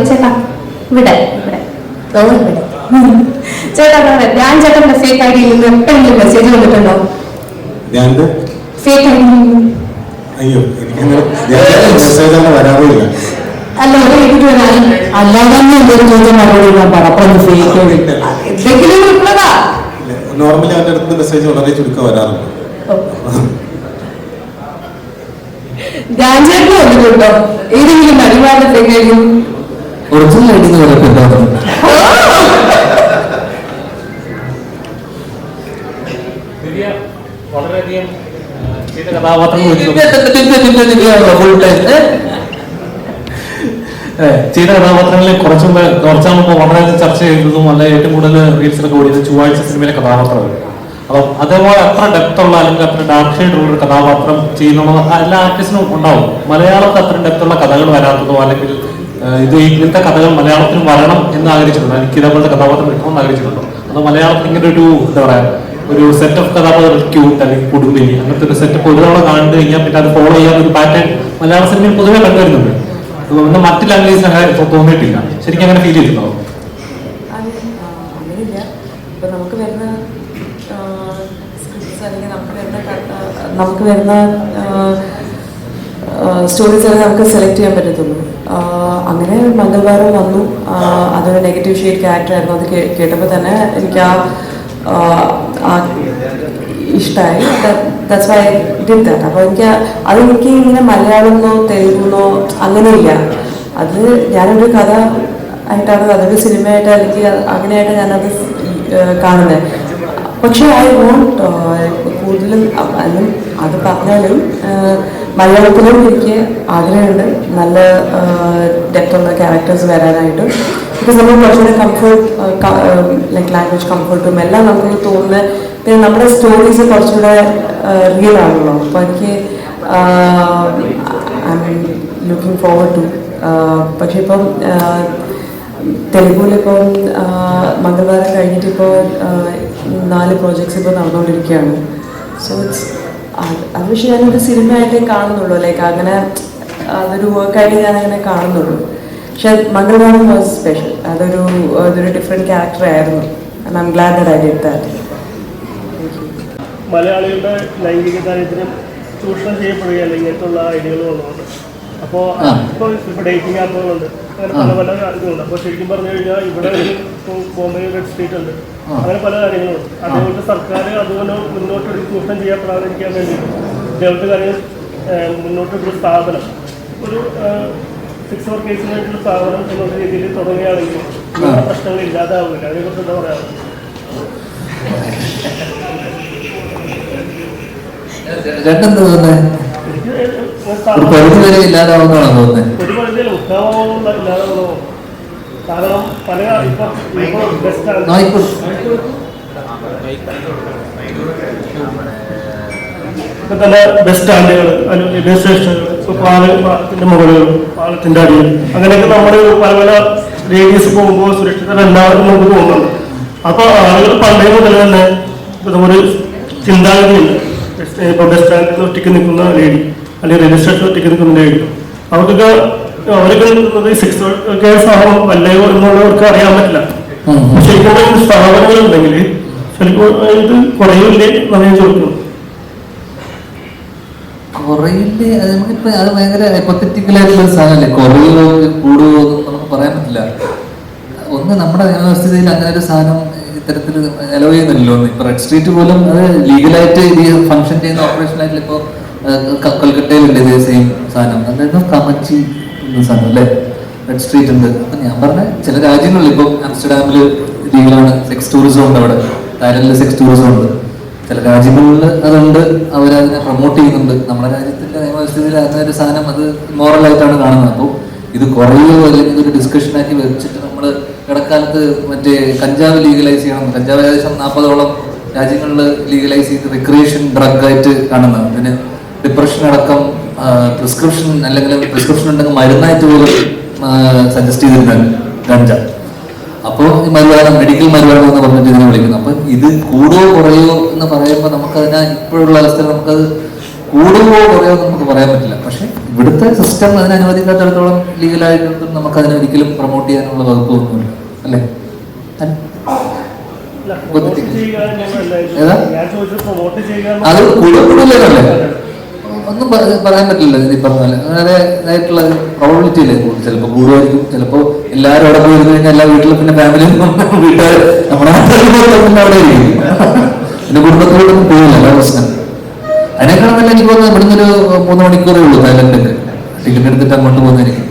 ചേട്ടാ ഇവിടെ ഇവിടെ ചേട്ടാ ഞാൻ ചേട്ടന്റെ ഫേക്ക് ഐ ഡിയിൽ നിന്ന് എപ്പോഴെങ്കിലും മെസ്സേജ് വന്നിട്ടുണ്ടോ? Fake I D? അയ്യോ, എനിക്ക് വരാറില്ല. അല്ല, എനിക്ക് വരാൻ അല്ലാതെ നോർമലി അവന്റെ അടുത്ത് മെസ്സേജ് വളരെ ചുരുക്കം വരാറുണ്ട്. ഞാൻ ചേട്ടൻ വന്നിട്ടുണ്ടോ ഏതെങ്കിലും നടിമാരുടെ fake ID? Original ID വളരെയധികം ചെയ്ത കഥാപാത്രങ്ങൾ കുറച്ചാകുമ്പോൾ വളരെയധികം ചർച്ച ചെയ്തതും അല്ല ഏറ്റവും കൂടുതൽ റീൽസിലൊക്കെ ഓടിയത് ചൊവ്വാഴ്ച സിനിമയിലെ കഥാപാത്രമാണ്. അപ്പം അതേപോലെ അത്ര ഡെപ്ത് ഉള്ള അല്ലെങ്കിൽ അത്ര ഡാർക്ക് ഷെയ്ഡ് ഉള്ള ഒരു കഥാപാത്രം ചെയ്യുന്ന എല്ലാ ആർട്ടിസ്റ്റിനും ഉണ്ടാവും. മലയാളത്തിൽ അത്ര ഡെപ്ത് ഉള്ള കഥകൾ വരാത്തതോ അല്ലെങ്കിൽ ഇങ്ങനത്തെ കഥകൾ മലയാളത്തിലും വരണം എന്ന് ആഗ്രഹിച്ചിട്ടുണ്ടോ? എനിക്ക് ഇതേപോലത്തെ കഥാപാത്രം കിട്ടണമെന്ന് ആഗ്രഹിച്ചിട്ടുണ്ടോ? അതോ മലയാളത്തിൽ ഇങ്ങനെ ഒരു എന്താ പറയാ ഒരു സെറ്റ് ഓഫ് കഥാപാത്രങ്ങൾ ക്യൂട്ട് അല്ലെങ്കിൽ കുടുംബിനി അങ്ങനത്തെ ഒരു സെറ്റപ്പ് ഒരു തവണ കണ്ടു കഴിഞ്ഞാൽ പിന്നെ അത് ഫോളോ ചെയ്യാൻ ഒരു പാറ്റേൺ മലയാള സിനിമയിൽ പൊതുവെ കണ്ടുവരുന്നുണ്ട്. എന്നാൽ മറ്റു ലാംഗ്വേജ് അങ്ങനെ തോന്നിയിട്ടില്ല. ശരിക്കും അങ്ങനെ ഫീൽ ചെയ്തിട്ടുണ്ടോ? അങ്ങനെയില്ല. ഇപ്പൊ നമുക്ക് വരുന്ന സ്ക്രിപ്റ്റ്സ് അല്ലെങ്കിൽ നമുക്ക് വരുന്ന സ്റ്റോറീസ് ഒക്കെ നമുക്ക് സെലക്ട് ചെയ്യാൻ പറ്റത്തുള്ളൂ. അങ്ങനെ മംഗൾവാരം വന്നു. അതൊരു നെഗറ്റീവ് ഷെയ്ഡ് ക്യാരക്ടർ ആയിരുന്നു. അത് കേട്ടപ്പോൾ തന്നെ എനിക്ക് ഇഷ്ടമായി. That's why I did that. അപ്പോൾ അതെനിക്ക് ഇങ്ങനെ മലയാളമെന്നോ തെലുഗെന്നോ അങ്ങനെയില്ല. അത് ഞാനൊരു കഥ ആയിട്ടാണ്, അതൊരു സിനിമയായിട്ട് അല്ലെങ്കിൽ അങ്ങനെയായിട്ട് ഞാനത് കാണുന്നത്. പക്ഷേ ഐ വോണ്ട് കൂടുതലും അത് പറഞ്ഞാലും മലയാളത്തിലും എനിക്ക് ആഗ്രഹമുണ്ട് നല്ല ഡെപ്തുള്ള ക്യാരക്ടേഴ്സ് വരാനായിട്ട്. ബിക്കോസ് നമ്മൾ കുറച്ചുകൂടെ കംഫർട്ട് ലൈക്ക് ലാംഗ്വേജ് കംഫർട്ടും എല്ലാം നമുക്ക് തോന്നുന്നത്. പിന്നെ നമ്മുടെ സ്റ്റോറീസ് കുറച്ചുകൂടെ റിയൽ ആണല്ലോ. അപ്പോൾ എനിക്ക് I am looking forward to. പക്ഷെ ഇപ്പം തെലുഗുവിലിപ്പം മംഗൾവാരം കഴിഞ്ഞിട്ടിപ്പോൾ 4 പ്രോജക്ട്സ് ഇപ്പോൾ നടന്നുകൊണ്ടിരിക്കുകയാണ്. സോ ഇറ്റ്സ് അത് പക്ഷേ ഞാനൊരു സിനിമയായിട്ടേ കാണുന്നുള്ളൂ. ലൈക്ക് അങ്ങനെ അതൊരു വർക്കായിട്ട് ഞാനങ്ങനെ കാണുന്നുള്ളൂ. പക്ഷെ മംഗൾവാരം വാസ് സ്പെഷ്യൽ. അതൊരു ഡിഫറെൻറ്റ് ക്യാരക്ടർ ആയിരുന്നു. And I M GLAAD that I did that. മലയാളികളുടെ ലൈംഗിക താല്പര്യം ചൂഷണം ചെയ്യപ്പെടുക അല്ലെങ്കിൽ ഇങ്ങനത്തുള്ള ഐഡിയകൾ വന്നുകൊണ്ട് അപ്പോൾ ഇപ്പോൾ ഡേറ്റിംഗ് ആപ്പുകളുണ്ട്, അങ്ങനെ പല പല കാര്യങ്ങളുണ്ട്. അപ്പോൾ ശരിക്കും പറഞ്ഞു കഴിഞ്ഞാൽ ഇവിടെ ബോംബെ റെഡ് സ്ട്രീറ്റ് ഉണ്ട്, അങ്ങനെ പല കാര്യങ്ങളുണ്ട്. അതുകൊണ്ട് സർക്കാർ അതുപോലെ മുന്നോട്ടൊരു ചൂഷണം ചെയ്യപ്പെടാതിരിക്കാൻ വേണ്ടിയിട്ട് ഇതേപോലത്തെ കാര്യം മുന്നോട്ടൊരു സ്ഥാപനം, ഒരു സെക്സ് വർക്കേഴ്സിന് വേണ്ടിയുള്ള സ്ഥാപനം എന്നുള്ള രീതിയിൽ തുടങ്ങുകയാണെങ്കിൽ പ്രശ്നങ്ങൾ ഇല്ലാതാവില്ല. അതിനെക്കുറിച്ച് എന്താ പറയാറുണ്ട്? രണ്ടെന്താ തോന്നുന്നത്? ഒരു പരിധി വരെ ഇല്ലാതാവുന്നതാണോ തോന്നുന്നത്? ഒരു പരിധിയില്ല, ഉത്തമമാവുന്ന ഇല്ലാതാവുന്നതോ. കാരണം പല തന്നെ ബസ് സ്റ്റാൻഡുകൾ, റെയിൽവേ സ്റ്റേഷനുകൾ, ഇപ്പോൾ പാലത്തിന്റെ മുകളിൽ, പാലത്തിന്റെ അടിയിൽ, അങ്ങനെയൊക്കെ നമ്മൾ പല പല റേഡിയസ് പോകുമ്പോൾ സുരക്ഷിതരല്ലാതെ നമുക്ക് പോകുന്നുണ്ട്. അപ്പോൾ ആളുകൾ പണ്ടേ മുതൽ തന്നെ ഒരു ചിന്താഗതിയുണ്ട്. ഇപ്പോൾ ബസ് സ്റ്റാൻഡിൽ ഒറ്റയ്ക്ക് നിൽക്കുന്ന ലേഡി അല്ലെങ്കിൽ റെയിൽവേ സ്റ്റേഷനിൽ ഒറ്റയ്ക്ക് നിൽക്കുന്ന ലേഡി, അവർക്ക് നിൽക്കുന്നത് സെക്സ് വർക്കേഴ്സ് ആണോ അല്ലയോ എന്നുള്ളവർക്ക് അറിയാൻ പറ്റില്ല. ശരിക്കും സ്ഥാപനങ്ങളുണ്ടെങ്കിൽ ചിലപ്പോൾ ഇത് കുറയില്ലേ എന്നാണ് ഞാൻ ചോദിക്കുന്നത്. കുറയില്ലേ? അത് നമുക്കിപ്പോ അത് ഭയങ്കര ഹൈപ്പോത്തറ്റിക്കലായിട്ടുള്ള ഒരു സാധനമല്ലേ. കുറയോ കൂടുവോ ഒന്നും നമുക്ക് പറയാൻ പറ്റില്ല. ഒന്ന് നമ്മുടെ നിയമവ്യവസ്ഥയിൽ അങ്ങനെ ഒരു സാധനം ഇത്തരത്തിൽ അലോ ചെയ്യുന്നില്ലല്ലോ. ഇപ്പൊ റെഡ് സ്ട്രീറ്റ് പോലും അത് ലീഗലായിട്ട് ഫംഗ്ഷൻ ചെയ്യുന്ന ഓപ്പറേഷനായിട്ടില്ല. ഇപ്പോൾ കൽക്കട്ടയിലുണ്ട് ഇതേ സെയിം സാധനം. അതായത് കമച്ചി എന്ന സാധനം അല്ലേ, റെഡ് സ്ട്രീറ്റ് ഉണ്ട്. അപ്പൊ ഞാൻ പറഞ്ഞ ചില രാജ്യങ്ങളിൽ ഇപ്പൊ ആംസ്റ്റർഡാമില് ലീഗലാണ്, സെക്സ് ടൂറിസം ഉണ്ട്, അവിടെ തായ്ലൻഡിൽ സെക്സ് ടൂറിസം ഉണ്ട്. ചില രാജ്യങ്ങളിൽ അതുണ്ട്, അവരതിനെ പ്രൊമോട്ട് ചെയ്യുന്നുണ്ട്. നമ്മുടെ രാജ്യത്തിന്റെ നിയമവ്യവസ്ഥയിൽ അങ്ങനെ ഒരു സാധനം അത് മോറലായിട്ടാണ് കാണുന്നത്. അപ്പോൾ ഇത് കുറയോ അല്ലെങ്കിൽ ഒരു ഡിസ്കഷനാക്കി വെച്ചിട്ട് നമ്മൾ ഇടക്കാലത്ത് മറ്റേ കഞ്ചാവ് ലീഗലൈസ് ചെയ്യണം, കഞ്ചാവ് ഏകദേശം 40ഓളം രാജ്യങ്ങളിൽ ലീഗലൈസ് ചെയ്ത് റിക്രിയേഷൻ ഡ്രഗ് ആയിട്ട് കാണുന്നത്. അതിന് ഡിപ്രഷൻ അടക്കം പ്രിസ്ക്രിപ്ഷൻ അല്ലെങ്കിൽ പ്രിസ്ക്രിപ്ഷൻ ഉണ്ടെങ്കിൽ മരുന്നായിട്ട് പോലും സജസ്റ്റ് ചെയ്തിരുന്നത് ഗഞ്ച. അപ്പോൾ ഈ മരുവാനം, മെഡിക്കൽ മരുവാനം എന്ന് പറഞ്ഞിട്ട് ഇതിനെ വിളിക്കുന്നു. അപ്പം ഇത് കൂടുവോ കുറയോ എന്ന് പറയുമ്പോൾ നമുക്കതിനെ ഇപ്പോഴുള്ള അവസ്ഥയിൽ നമുക്കത് കൂടുവോ കുറയോ നമുക്ക് പറയാൻ പറ്റില്ല. പക്ഷെ ഇവിടുത്തെ സിസ്റ്റം അതിന് അനുവദിക്കാത്തിടത്തോളം ലീഗലായിട്ടും നമുക്ക് അതിനെ ഒരിക്കലും പ്രൊമോട്ട് ചെയ്യാനുള്ള വകുപ്പൊന്നുമില്ല അല്ലേ? ഏതാ അത് കൂടുതലല്ലേ ഒന്നും പറയാൻ പറ്റില്ല. ഈ പറഞ്ഞ അങ്ങനെ ഇതായിട്ടുള്ള പ്രോബിലിറ്റി ഇല്ലേ ചിലപ്പോൾ കൂടുമായിരിക്കും, ചിലപ്പോൾ എല്ലാവരും അവിടെ പോയി ഇരുന്ന് കഴിഞ്ഞാൽ എല്ലാ വീട്ടിലും പിന്നെ ഫാമിലിയും വീട്ടുകാർ നമ്മുടെ നാട്ടിൽ അവിടെ ഇരിക്കും. പിന്നെ കുടുംബത്തിലോട്ടൊന്നും പോയില്ല, അല്ല പ്രശ്നം. അതിനേക്കാളും നല്ല എനിക്ക് തോന്നുന്നു ഇവിടുന്ന് ഒരു 3 മണിക്കൂറേ ഉള്ളൂ തായ്ലൻഡിലേക്ക്. ടിക്കറ്റ് എടുത്തിട്ട് അങ്ങോട്ട് പോകുന്നതായിരിക്കും.